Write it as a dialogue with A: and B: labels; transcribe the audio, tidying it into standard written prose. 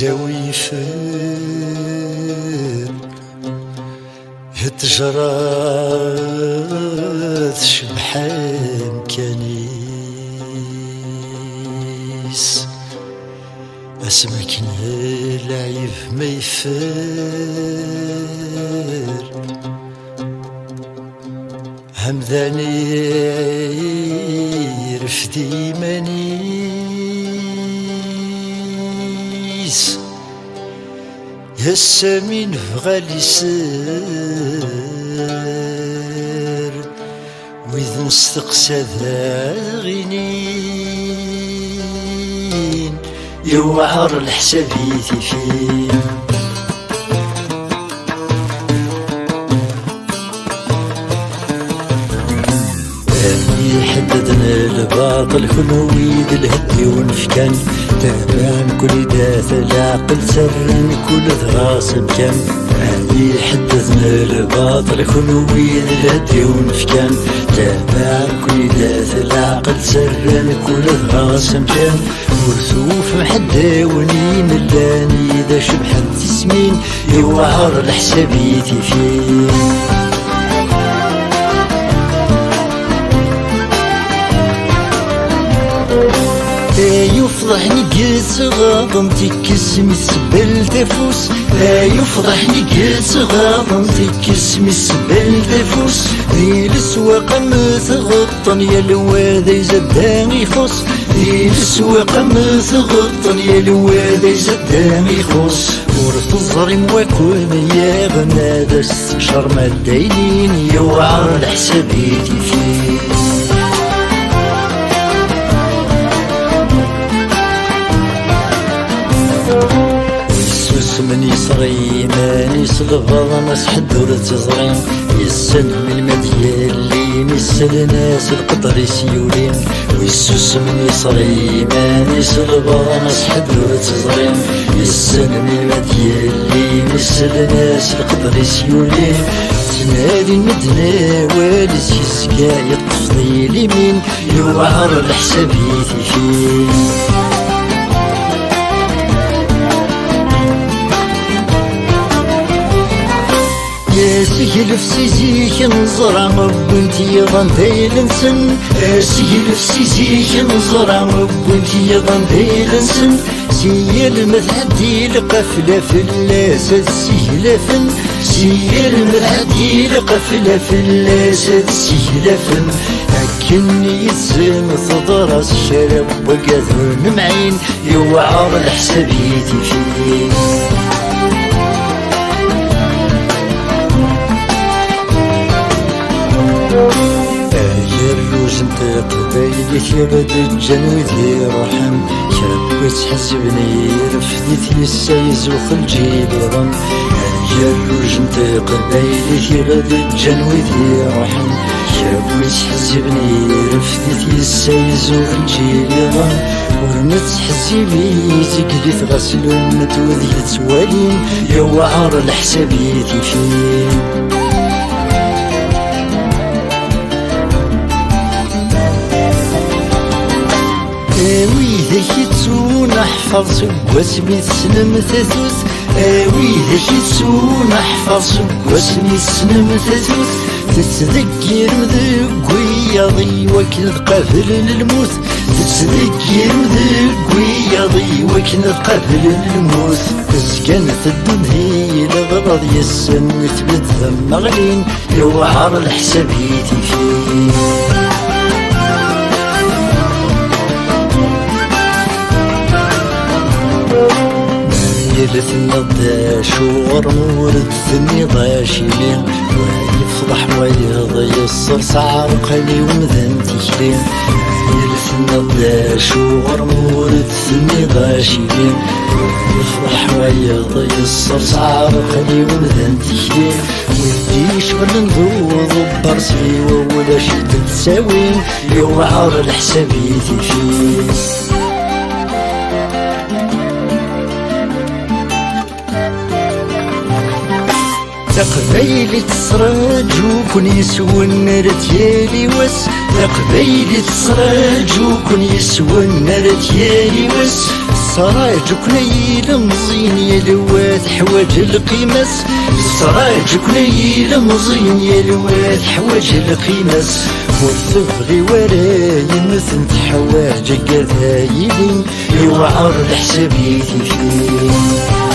A: زاوي فين هتجرات شبحان كنيس اسمكن العيب ما يفر همذاني رفدي منيس يسامين فغالي سر وإذا نستقسى ذا غنين يوعر الحسابيتي فيه يحددنا الباطل خلويد الهدي ونفكان تابعن كل داث العقل سرن كل ذراس مكان يحددنا الباطل خلويد الهدي ونفكان تابعن كل داث العقل سرن كل ذراس مكان ورسوف محدا ونين اللاني إذا شبحت تسمين يوعر الحسابيتي فيه يفضحني قيس غاضمتي كسمي السبل تفوس يفضحني قيس غاضمتي كسمي السبل تفوس ذي السواق مثغطن يا الوادي زدان يخص ذي السواق مثغطن يا الوادي زدان يخص ورث الظلم وكون يا غنادى استشار ما الداينين يوعر الحسابيتي فيه من يصغي ماني صغفض ناس حدور تزغين يسن من المدية اللي مثل ناس القطر سيولين ويسوس من يصغي ماني صغفض ناس حدور تزغين يسن من المدية اللي مثل ناس القطر سيولين تنادي المدنة والس يسكا يطفضي اليمين يوعر الحسابيتي فيه سيلف سيزيك نزرع بنتي يضن تيلنسن سيلف سيزيك نزرع بنتي يضن تيلنسن سيل مذهدي لقفلة في اللاسد سيلفن سيل مذهدي لقفلة في اللاسد سيلفن أكني يتزن تضرس الشرب وقاذون معين يوعر الحسابيتي فيه الروج نطيق بايديك يبد الجنودي روحن شربت حسبني رفديت يسايز وخلجي لظن الروج نطيق بايديك يبد الجنودي روحن شربت حسبني رفديت يسايز وخلجي لظن ورمت حسيبي تقدي تغسل ومتوذي تسوالين يوعر الحسابيتي فيه ويذاك يتسون احفظ واسمي السلم ثاثوث ويذاك يتسون احفظ واسمي السلم ثاثوث تتذكر مذقوي ضي وكل قبل الموت تتذكر مذقوي ضي وكل قبل الموت تسكنت الدنيا لغرض يسن وتبت ثم غلين يوعر الحسابيتي فيه يلث النضاش وغرمورد ثني ضاشيلين ويفضح ويضي الصرصار قلي ومذن تكلين يلث النضاش وغرمورد ثني ضاشيلين ويفضح ويضي الصرصار قلي ومذن تكلين ويدي شغل نضوض برسي وولا شد تساوين يوعر الحسابيتي فيه تقبيلي تصرجوكن يسوى النار ديالي واس تقبيلي تصرجوكن يسوى النار ديالي واس سراجكن يلمزين يا لواد حواج القيمس سراجكن يلمزين يا لواد حواج القيمس وتبغي وراي مثل حواج قذايلي يوعر الحساب يثي فيه